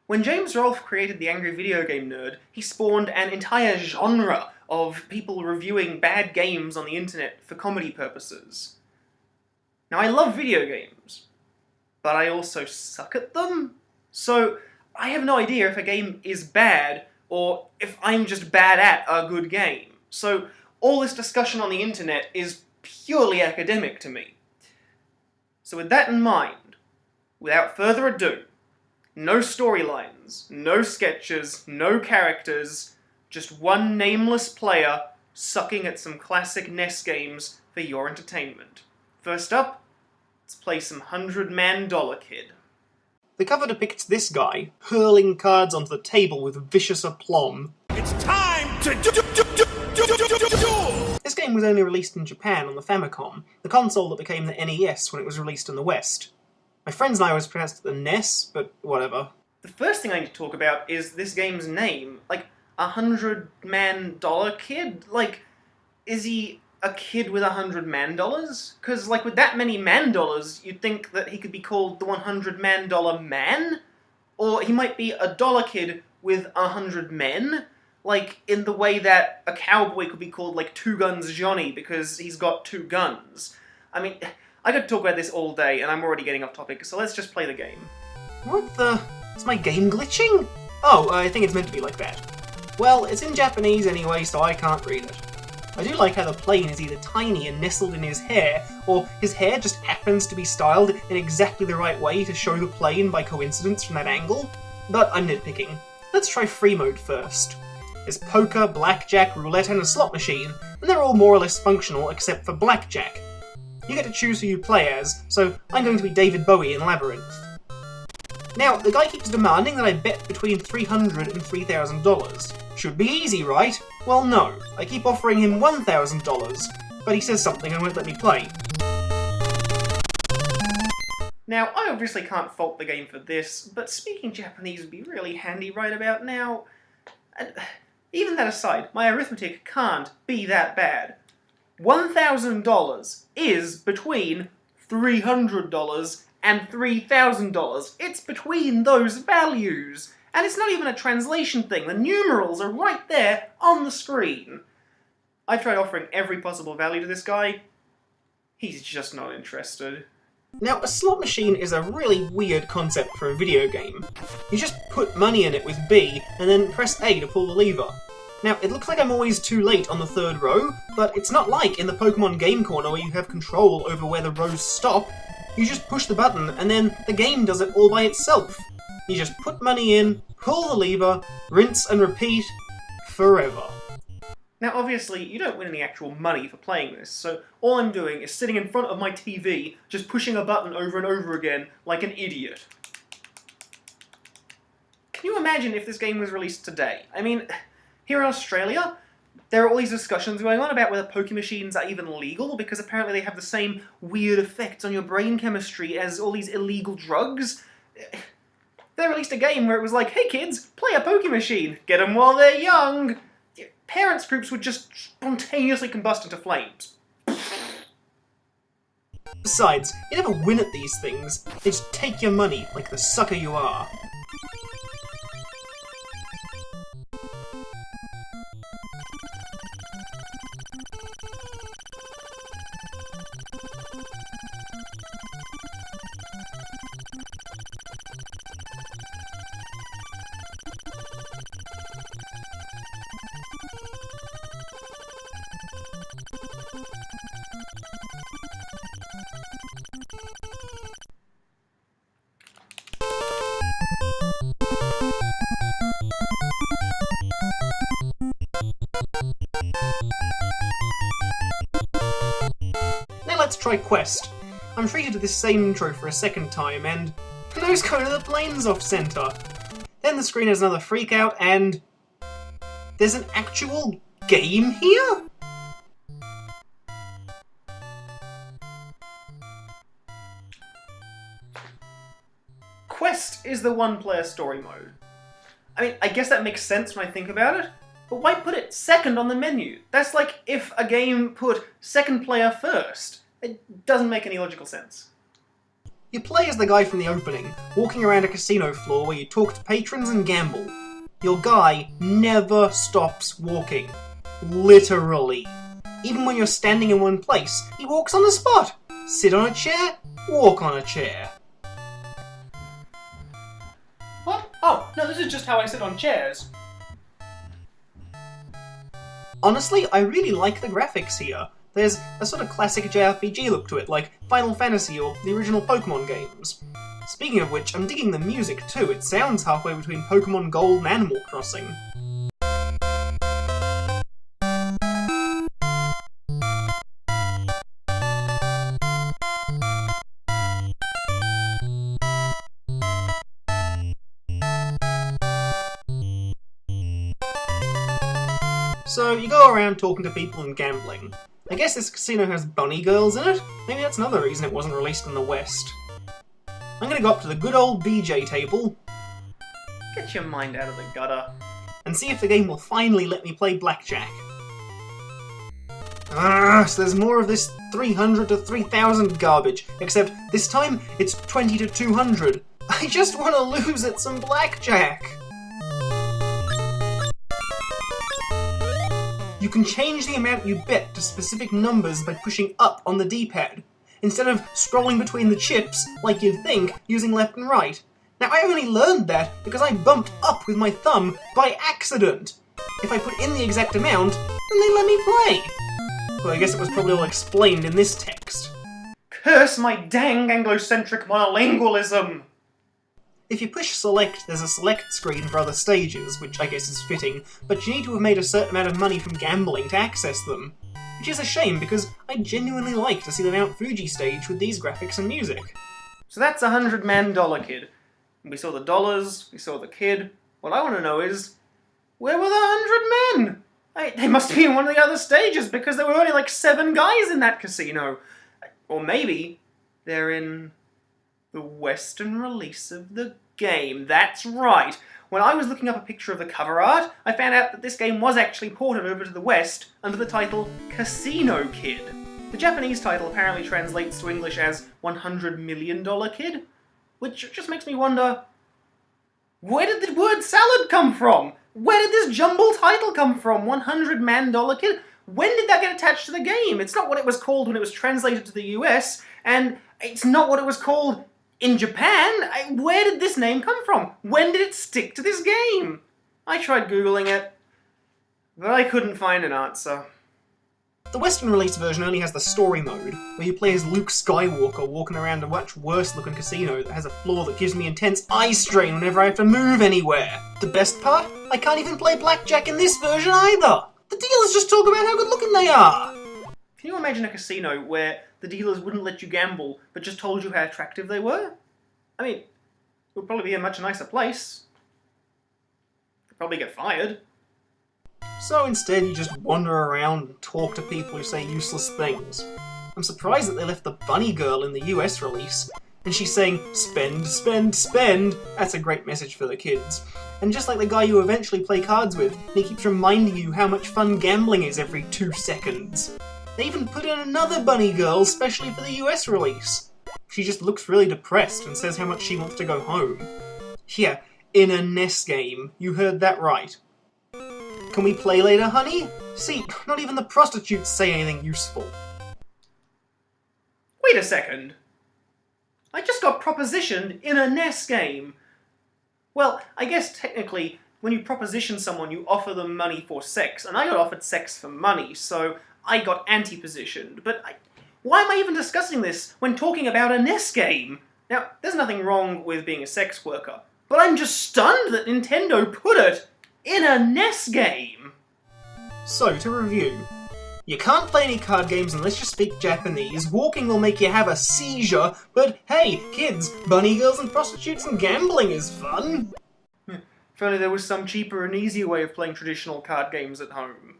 When James Rolfe created the Angry Video Game Nerd, he spawned an entire genre of people reviewing bad games on the internet for comedy purposes. Now, I love video games, but I also suck at them, so I have no idea if a game is bad or if I'm just bad at a good game. So all this discussion on the internet is purely academic to me. So with that in mind, without further ado, no storylines, no sketches, no characters, just one nameless player sucking at some classic NES games for your entertainment. First up, let's play some 100-Man Dollar Kid. The cover depicts this guy hurling cards onto the table with vicious aplomb. It's time to do. This game was only released in Japan on the Famicom, the console that became the NES when it was released in the West. My friends and I always pronounced it the NES, but whatever. The first thing I need to talk about is this game's name. Like, 100-Man Dollar Kid? Like, is he a kid with 100 man dollars? Because, like, with that many man dollars, you'd think that he could be called the 100-Man Dollar Man? Or he might be a dollar kid with 100 men? Like, in the way that a cowboy could be called, like, Two Guns Johnny because he's got 2 guns. I mean, I could talk about this all day, and I'm already getting off topic, so let's just play the game. What the... Is my game glitching? Oh, I think it's meant to be like that. Well, it's in Japanese anyway, so I can't read it. I do like how the plane is either tiny and nestled in his hair, or his hair just happens to be styled in exactly the right way to show the plane by coincidence from that angle. But I'm nitpicking. Let's try free mode first. There's poker, blackjack, roulette, and a slot machine, and they're all more or less functional except for blackjack. You get to choose who you play as, so I'm going to be David Bowie in Labyrinth. Now, the guy keeps demanding that I bet between $300 and $3,000. Should be easy, right? Well, no. I keep offering him $1,000, but he says something and won't let me play. Now, I obviously can't fault the game for this, but speaking Japanese would be really handy right about now. And even that aside, my arithmetic can't be that bad. $1,000 is between $300 and $3,000. It's between those values. And it's not even a translation thing. The numerals are right there on the screen. I've tried offering every possible value to this guy. He's just not interested. Now, a slot machine is a really weird concept for a video game. You just put money in it with B, and then press A to pull the lever. Now, it looks like I'm always too late on the 3rd row, but it's not like in the Pokemon Game Corner where you have control over where the rows stop. You just push the button, and then the game does it all by itself. You just put money in, pull the lever, rinse and repeat, forever. Now obviously, you don't win any actual money for playing this, so all I'm doing is sitting in front of my TV, just pushing a button over and over again, like an idiot. Can you imagine if this game was released today? I mean, here in Australia, there are all these discussions going on about whether poker machines are even legal, because apparently they have the same weird effects on your brain chemistry as all these illegal drugs. They released a game where it was like, hey kids, play a poker machine, get them while they're young. Parents' groups would just spontaneously combust into flames. Besides, you never win at these things, they just take your money like the sucker you are. Let's try Quest. I'm treated to this same intro for a second time, and those go to the planes off center. Then the screen has another freak out, and there's an actual game here? Quest is the one-player story mode. I mean, I guess that makes sense when I think about it, but why put it second on the menu? That's like if a game put second player first. It doesn't make any logical sense. You play as the guy from the opening, walking around a casino floor where you talk to patrons and gamble. Your guy never stops walking. Literally. Even when you're standing in one place, he walks on the spot. Sit on a chair, walk on a chair. What? Oh, no, this is just how I sit on chairs. Honestly, I really like the graphics here. There's a sort of classic JRPG look to it, like Final Fantasy or the original Pokemon games. Speaking of which, I'm digging the music too. It sounds halfway between Pokemon Gold and Animal Crossing. So, you go around talking to people and gambling. I guess this casino has bunny girls in it? Maybe that's another reason it wasn't released in the West. I'm gonna go up to the good old BJ table Get your mind out of the gutter. and see if the game will finally let me play blackjack. So there's more of this 300 to 3000 garbage, except this time it's 20 to 200. I just want to lose at some blackjack! You can change the amount you bet to specific numbers by pushing up on the D-pad, instead of scrolling between the chips, like you'd think, using left and right. Now I only learned that because I bumped up with my thumb by accident. If I put in the exact amount, then they let me play. Well, I guess it was probably all explained in this text. Curse my dang Anglocentric monolingualism! If you push select, there's a select screen for other stages, which I guess is fitting, but you need to have made a certain amount of money from gambling to access them. Which is a shame, because I genuinely like to see the Mount Fuji stage with these graphics and music. So that's $100 dollar kid. We saw the dollars, we saw the kid. What I want to know is, where were the 100 men? They must be in one of the other stages, because there were only like 7 guys in that casino. Or maybe they're in the Western release of the game. That's right. When I was looking up a picture of the cover art, I found out that this game was actually ported over to the West under the title Casino Kid. The Japanese title apparently translates to English as $100 million Kid, which just makes me wonder, where did the word salad come from? Where did this jumble title come from? $100 Kid? When did that get attached to the game? It's not what it was called when it was translated to the US, and it's not what it was called in Japan. Where did this name come from? When did it stick to this game? I tried Googling it, but I couldn't find an answer. The Western release version only has the story mode, where you play as Luke Skywalker walking around a much worse looking casino that has a floor that gives me intense eye strain whenever I have to move anywhere. The best part? I can't even play blackjack in this version either! The dealers just talk about how good looking they are! Can you imagine a casino where the dealers wouldn't let you gamble, but just told you how attractive they were? I mean, it would probably be a much nicer place. You'd probably get fired. So instead you just wander around and talk to people who say useless things. I'm surprised that they left the bunny girl in the US release, and she's saying, spend, spend, spend. That's a great message for the kids. And just like the guy you eventually play cards with, he keeps reminding you how much fun gambling is every 2 seconds. They even put in another bunny girl specially for the US release. She just looks really depressed and says how much she wants to go home. Yeah, in a NES game. You heard that right. Can we play later, honey? See, not even the prostitutes say anything useful. Wait a second. I just got propositioned in a NES game. Well, I guess technically, when you proposition someone, you offer them money for sex, and I got offered sex for money, so I got anti-positioned. But why am I even discussing this when talking about a NES game? Now, there's nothing wrong with being a sex worker, but I'm just stunned that Nintendo put it in a NES game! So, to review. You can't play any card games unless you speak Japanese, walking will make you have a seizure, but hey, kids, bunny girls and prostitutes and gambling is fun! If only there was some cheaper and easier way of playing traditional card games at home.